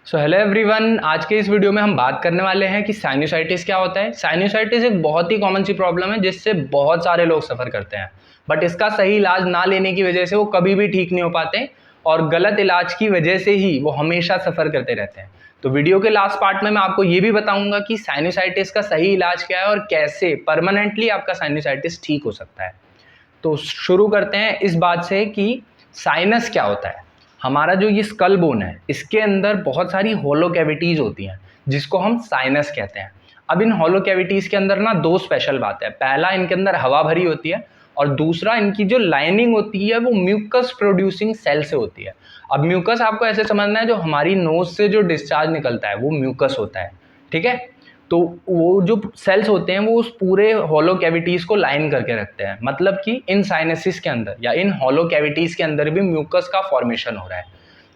So hello everyone, आज के इस वीडियो में हम बात करने वाले हैं कि साइनोसाइटिस क्या होता है। साइनोसाइटिस एक बहुत ही कॉमन सी प्रॉब्लम है जिससे बहुत सारे लोग सफ़र करते हैं, बट इसका सही इलाज ना लेने की वजह से वो कभी भी ठीक नहीं हो पाते और गलत इलाज की वजह से ही वो हमेशा सफ़र करते रहते हैं। तो वीडियो के लास्ट पार्ट में मैं आपको ये भी बताऊंगा कि साइनोसाइटिस का सही इलाज क्या है और कैसे परमानेंटली आपका साइनोसाइटिस ठीक हो सकता है। तो शुरू करते हैं इस बात से कि साइनस क्या होता है। हमारा जो ये स्कल बोन है इसके अंदर बहुत सारी होलो कैविटीज़ होती हैं जिसको हम साइनस कहते हैं। अब इन होलो कैविटीज़ के अंदर ना दो स्पेशल बात है। पहला, इनके अंदर हवा भरी होती है और दूसरा, इनकी जो लाइनिंग होती है वो म्यूकस प्रोड्यूसिंग सेल से होती है। अब म्यूकस आपको ऐसे समझना है, जो हमारी नोज से जो डिस्चार्ज निकलता है वो म्यूकस होता है, ठीक है। तो वो जो सेल्स होते हैं वो उस पूरे होलो कैविटीज़ को लाइन करके रखते हैं। मतलब कि इन साइनसिस के अंदर या इन होलो कैविटीज़ के अंदर भी म्यूकस का फॉर्मेशन हो रहा है।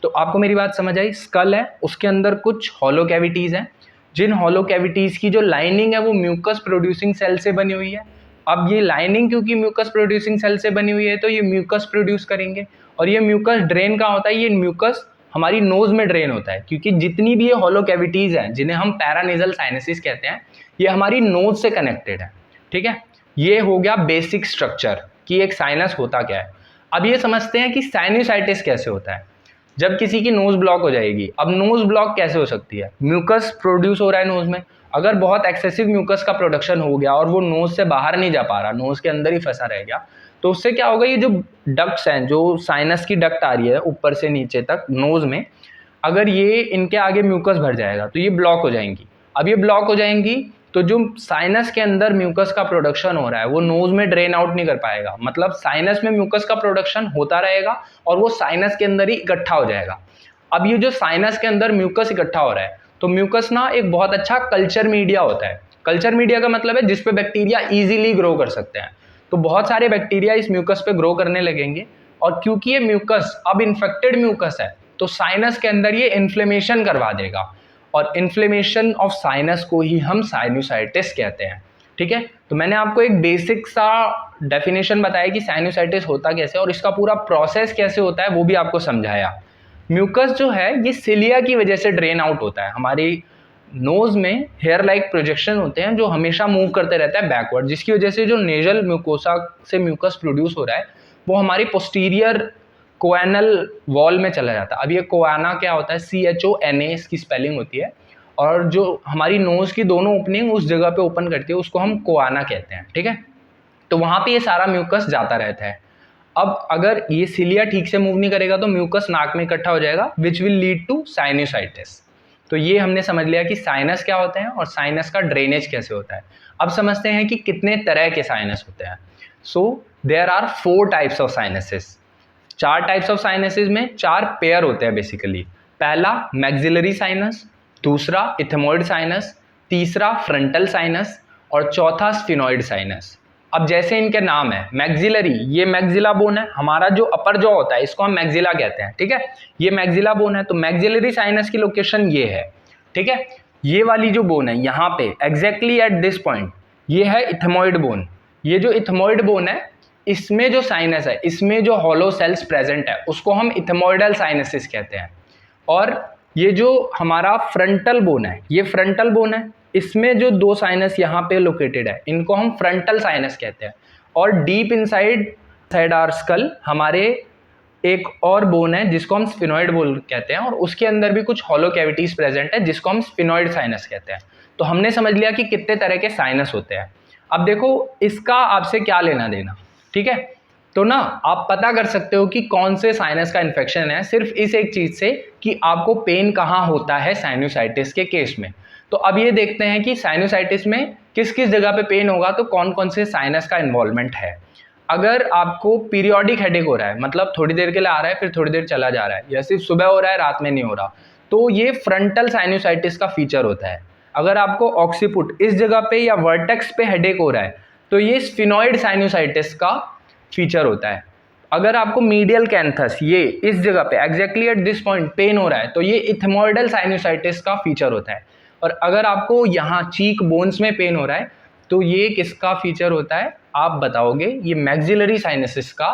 तो आपको मेरी बात समझ आई। स्कल है, उसके अंदर कुछ होलो कैविटीज़ हैं, जिन होलो कैविटीज़ की जो लाइनिंग है वो म्यूकस प्रोड्यूसिंग सेल से बनी हुई है। अब ये लाइनिंग क्योंकि म्यूकस प्रोड्यूसिंग सेल से बनी हुई है तो ये म्यूकस प्रोड्यूस करेंगे। और ये म्यूकस ड्रेन कहाँ होता है? ये म्यूकस हमारी नोज में ड्रेन होता है, क्योंकि जितनी भी ये होलो कैविटीज़ हैं जिन्हें हम पैरानेजल साइनसिस कहते हैं, ये हमारी नोज से कनेक्टेड है, ठीक है। ये हो गया बेसिक स्ट्रक्चर कि एक साइनस होता क्या है। अब ये समझते हैं कि साइनोसाइटिस कैसे होता है। जब किसी की नोज ब्लॉक हो जाएगी, अब नोज ब्लॉक कैसे हो सकती है? म्यूकस प्रोड्यूस हो रहा है नोज में, अगर बहुत एक्सेसिव म्यूकस का प्रोडक्शन हो गया और वो नोज से बाहर नहीं जा पा रहा, नोज के अंदर ही फंसा रह गया, तो उससे क्या होगा? ये जो डक्ट्स हैं, जो साइनस की डक्ट आ रही है ऊपर से नीचे तक नोज में, अगर ये इनके आगे म्यूकस भर जाएगा तो ये ब्लॉक हो जाएंगी। अब ये ब्लॉक हो जाएंगी तो जो साइनस के अंदर म्यूकस का प्रोडक्शन हो रहा है वो नोज में ड्रेन आउट नहीं कर पाएगा। मतलब साइनस में म्यूकस का प्रोडक्शन होता रहेगा और वो साइनस के अंदर ही इकट्ठा हो जाएगा। अब ये जो साइनस के अंदर म्यूकस इकट्ठा हो रहा है, तो म्यूकस ना एक बहुत अच्छा कल्चर मीडिया होता है। कल्चर मीडिया का मतलब है जिस पे बैक्टीरिया इजीली ग्रो कर सकते हैं। तो बहुत सारे बैक्टीरिया इस म्यूकस पे ग्रो करने लगेंगे, और क्योंकि ये म्यूकस अब इन्फेक्टेड म्यूकस है तो साइनस के अंदर ये इन्फ्लेमेशन करवा देगा, और इन्फ्लेमेशन ऑफ साइनस को ही हम साइनोसाइटिस कहते हैं, ठीक है। तो मैंने आपको एक बेसिक सा डेफिनेशन बताया कि साइनोसाइटिस होता कैसे और इसका पूरा प्रोसेस कैसे होता है, वो भी आपको समझाया। म्यूकस जो है ये सिलिया की वजह से ड्रेन आउट होता है। हमारी नोज में हेयर लाइक प्रोजेक्शन होते हैं जो हमेशा मूव करते रहता है बैकवर्ड, जिसकी वजह से जो नेजल म्यूकोसा से म्यूकस प्रोड्यूस हो रहा है वो हमारी पोस्टीरियर कोएनल वॉल में चला जाता है। अब ये कोआना क्या होता है? CHONA इसकी स्पेलिंग होती है, और जो हमारी नोज की दोनों ओपनिंग उस जगह पे ओपन करती है उसको हम कोआना कहते हैं, ठीक है। तो वहाँ पे ये सारा म्यूकस जाता रहता है। अब अगर ये सिलिया ठीक से मूव नहीं करेगा तो म्यूकस नाक में इकट्ठा हो जाएगा, which will lead to sinusitis. तो ये हमने समझ लिया कि साइनस क्या होते हैं और साइनस का ड्रेनेज कैसे होता है। अब समझते हैं कि कितने तरह के साइनस होते हैं। So there are 4 types of sinuses. 4 types of sinuses में 4 पेयर होते हैं बेसिकली। पहला मैक्सिलरी साइनस, दूसरा इथेमॉइड साइनस, तीसरा फ्रंटल साइनस और चौथा स्फिनॉइड साइनस। अब जैसे इनके नाम है, मैक्सिलरी, ये मैक्सिला बोन है, हमारा जो अपर जॉ होता है इसको हम मैक्सिला कहते हैं, ठीक है। ये मैक्सिला बोन है, तो मैक्सिलरी साइनस की लोकेशन ये है, ठीक है। ये वाली जो बोन है यहाँ पे एग्जैक्टली एट दिस पॉइंट, ये है इथेमॉइड बोन। ये जो इथेमॉइड बोन है इसमें जो साइनस है, इसमें जो हॉलो सेल्स प्रेजेंट है उसको हम इथेमॉइडल साइनसिस कहते हैं। और ये जो हमारा फ्रंटल बोन है, ये फ्रंटल बोन है, इसमें जो 2 साइनस यहाँ पे लोकेटेड है इनको हम फ्रंटल साइनस कहते हैं। और डीप इनसाइड आवर स्कल हमारे एक और बोन है जिसको हम स्फिनॉइड बोन कहते हैं, और उसके अंदर भी कुछ हॉलो कैविटीज प्रेजेंट है जिसको हम स्फिनॉइड साइनस कहते हैं। तो हमने समझ लिया कि कितने तरह के साइनस होते हैं। अब देखो इसका आपसे क्या लेना देना, ठीक है। तो ना आप पता कर सकते हो कि कौन से साइनस का इन्फेक्शन है सिर्फ इस एक चीज़ से कि आपको पेन कहाँ होता है साइनोसाइटिस के केस में। तो अब ये देखते हैं कि साइनोसाइटिस में किस किस जगह पे पेन होगा, तो कौन कौन से साइनस का इन्वॉल्वमेंट है। अगर आपको पीरियोडिक हेडेक हो रहा है, मतलब थोड़ी देर के लिए आ रहा है फिर थोड़ी देर चला जा रहा है, या सिर्फ सुबह हो रहा है रात में नहीं हो रहा, तो ये फ्रंटल साइनोसाइटिस का फीचर होता है। अगर आपको ऑक्सीपुट इस जगह पे या वर्टेक्स पे हेडेक हो रहा है तो ये स्फिनॉइड साइनोसाइटिस का फीचर होता है। अगर आपको मीडियल कैंथस ये इस जगह पे exactly at this point pain हो रहा है तो ये इथेमॉइडल साइनोसाइटिस का फीचर होता है। और अगर आपको यहाँ चीक बोन्स में पेन हो रहा है तो ये किसका फीचर होता है आप बताओगे? ये मैक्सिलरी साइनसिस का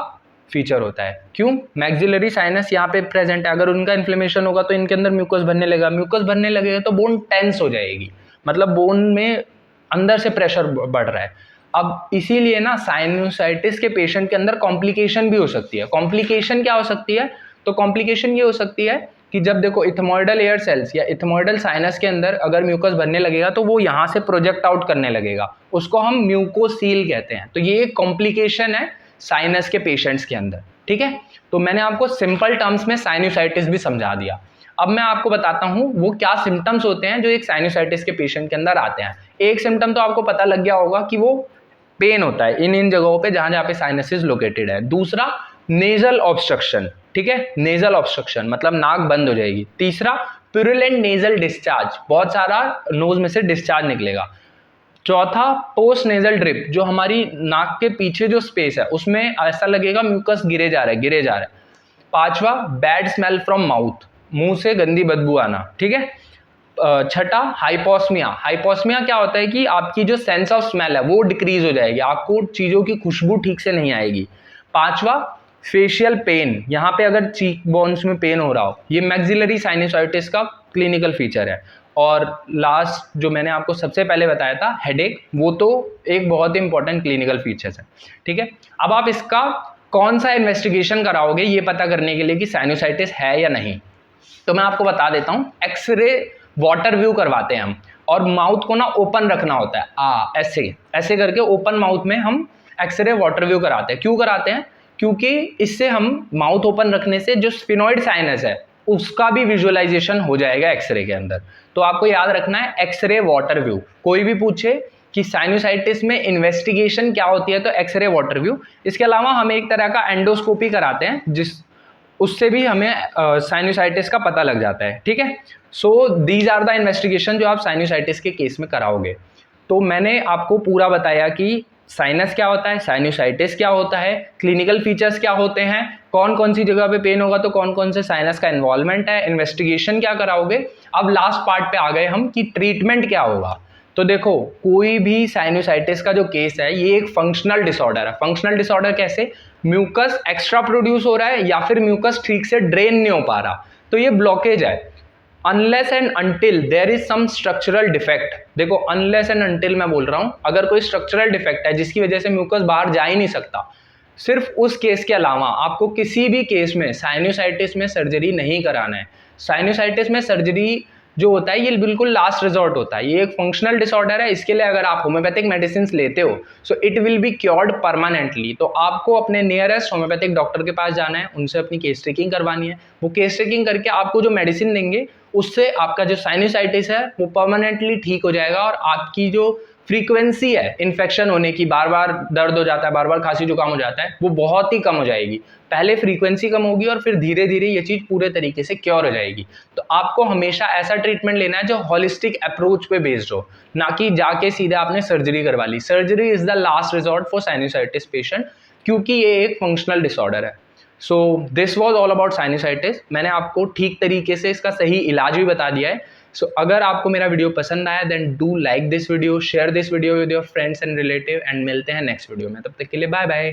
फीचर होता है। क्यों? मैक्सिलरी साइनस यहाँ पे प्रेजेंट है, अगर उनका इन्फ्लेमेशन होगा तो इनके अंदर म्यूकस भरने लगेगा, म्यूकस भरने लगेगा तो बोन टेंस हो जाएगी, मतलब बोन में अंदर से प्रेशर बढ़ रहा है। अब इसीलिए ना साइनोसाइटिस के पेशेंट के अंदर कॉम्प्लिकेशन भी हो सकती है। कॉम्प्लिकेशन क्या हो सकती है? तो कॉम्प्लिकेशन ये हो सकती है कि जब देखो इथमोइडल एयर सेल्स या इथमोइडल साइनस के अंदर अगर म्यूकस भरने लगेगा तो वो यहाँ से प्रोजेक्ट आउट करने लगेगा, उसको हम म्यूकोसील कहते हैं। तो ये एक कॉम्प्लिकेशन है साइनस के पेशेंट्स के अंदर, ठीक है। तो मैंने आपको सिंपल टर्म्स में साइनोसाइटिस भी समझा दिया। अब मैं आपको बताता हूँ वो क्या सिम्टम्स होते हैं जो एक साइनोसाइटिस के पेशेंट के अंदर आते हैं। एक सिम्टम तो आपको पता लग गया होगा कि वो पेन होता है इन जगहों पे जहां पे साइनसेस लोकेटेड है। दूसरा नेजल ऑब्स्ट्रक्शन, ठीक है, नेजल ऑब्स्ट्रक्शन मतलब नाक बंद हो जाएगी। तीसरा प्यूरुलेंट नेजल डिस्चार्ज, बहुत सारा नोज में से डिस्चार्ज निकलेगा। चौथा पोस्ट नेजल ड्रिप, जो हमारी नाक के पीछे जो स्पेस है उसमें ऐसा लगेगा म्यूकस गिरे जा रहा है। पांचवा बैड स्मेल फ्रॉम माउथ, मुंह से गंदी बदबू आना, ठीक है। छठा हाइपोस्मिया, हाइपोस्मिया क्या होता है कि आपकी जो सेंस ऑफ स्मेल है वो डिक्रीज हो जाएगी, आपको चीज़ों की खुशबू ठीक से नहीं आएगी। पांचवा फेशियल पेन, यहाँ पे अगर चीक बोन्स में पेन हो रहा हो, ये मैक्सिलरी साइनोसाइटिस का क्लिनिकल फीचर है। और लास्ट जो मैंने आपको सबसे पहले बताया था हेडेक, वो तो एक बहुत ही इंपॉर्टेंट क्लिनिकल फीचर्स है, ठीक है। अब आप इसका कौन सा इन्वेस्टिगेशन कराओगे ये पता करने के लिए कि साइनोसाइटिस है या नहीं, तो मैं आपको बता देता हूँ। एक्सरे वाटर व्यू करवाते हैं हम, और माउथ को ना ओपन रखना होता है, ऐसे ऐसे करके ओपन माउथ में हम एक्सरे वाटर व्यू कराते हैं। क्यों कराते हैं? क्योंकि इससे हम माउथ ओपन रखने से जो स्फिनोइड साइनस है उसका भी विजुअलाइजेशन हो जाएगा एक्सरे के अंदर। तो आपको याद रखना है एक्सरे वाटर व्यू। कोई भी पूछे कि साइनोसाइटिस में इन्वेस्टिगेशन क्या होती है तो एक्सरे वाटर व्यू। इसके अलावा हम एक तरह का एंडोस्कोपी कराते हैं जिस उससे भी हमें साइनोसाइटिस का पता लग जाता है, ठीक है। So these are the investigation जो आप साइनोसाइटिस के केस में कराओगे। तो मैंने आपको पूरा बताया कि साइनस क्या होता है, साइनोसाइटिस क्या होता है, क्लिनिकल फीचर्स क्या होते हैं, कौन कौन सी जगह पे पेन होगा तो कौन कौन से साइनस का इन्वॉल्वमेंट है, इन्वेस्टिगेशन क्या कराओगे। अब लास्ट पार्ट पे आ गए हम कि ट्रीटमेंट क्या होगा। तो देखो कोई भी साइनोसाइटिस का जो केस है ये एक फंक्शनल डिसऑर्डर है। फंक्शनल डिसऑर्डर कैसे? म्यूकस एक्स्ट्रा प्रोड्यूस हो रहा है या फिर म्यूकस ठीक से ड्रेन नहीं हो पा रहा, तो ये ब्लॉकेज है। Unless and until there is some structural defect, देखो अनलेस एंड अनटिल मैं बोल रहा हूं, अगर कोई स्ट्रक्चरल डिफेक्ट है जिसकी वजह से म्यूकस बाहर जा ही नहीं सकता, सिर्फ उस केस के अलावा आपको किसी भी केस में साइनोसाइटिस में सर्जरी नहीं कराना है। साइनोसाइटिस में सर्जरी जो होता है ये बिल्कुल लास्ट रिजॉर्ट होता है, ये एक फंक्शनल डिसऑर्डर है। इसके लिए अगर आप होम्योपैथिक मेडिसिन लेते हो so it will be cured permanently. तो आपको अपने नियरेस्ट होम्योपैथिक डॉक्टर के पास जाना है, उनसे अपनी केस टेकिंग करवानी है। वो केस टेकिंग करके आपको जो मेडिसिन देंगे उससे आपका जो साइनोसाइटिस है वो परमानेंटली ठीक हो जाएगा, और आपकी जो फ्रीक्वेंसी है इन्फेक्शन होने की, बार बार दर्द हो जाता है, बार बार खांसी जुकाम हो जाता है, वो बहुत ही कम हो जाएगी। पहले फ्रीक्वेंसी कम होगी और फिर धीरे धीरे ये चीज़ पूरे तरीके से क्योर हो जाएगी। तो आपको हमेशा ऐसा ट्रीटमेंट लेना है जो होलिस्टिक अप्रोच पे बेस्ड हो, ना कि जाके सीधे आपने सर्जरी करवा ली। Surgery is the last resort for sinusitis patient, क्योंकि ये एक फंक्शनल डिसऑर्डर है। So this was all about sinusitis. मैंने आपको ठीक तरीके से इसका सही इलाज भी बता दिया है। सो अगर आपको मेरा वीडियो पसंद आया then do like this video, share this video with your friends and relative, and मिलते हैं नेक्स्ट वीडियो में। तब तक के लिए बाय बाय।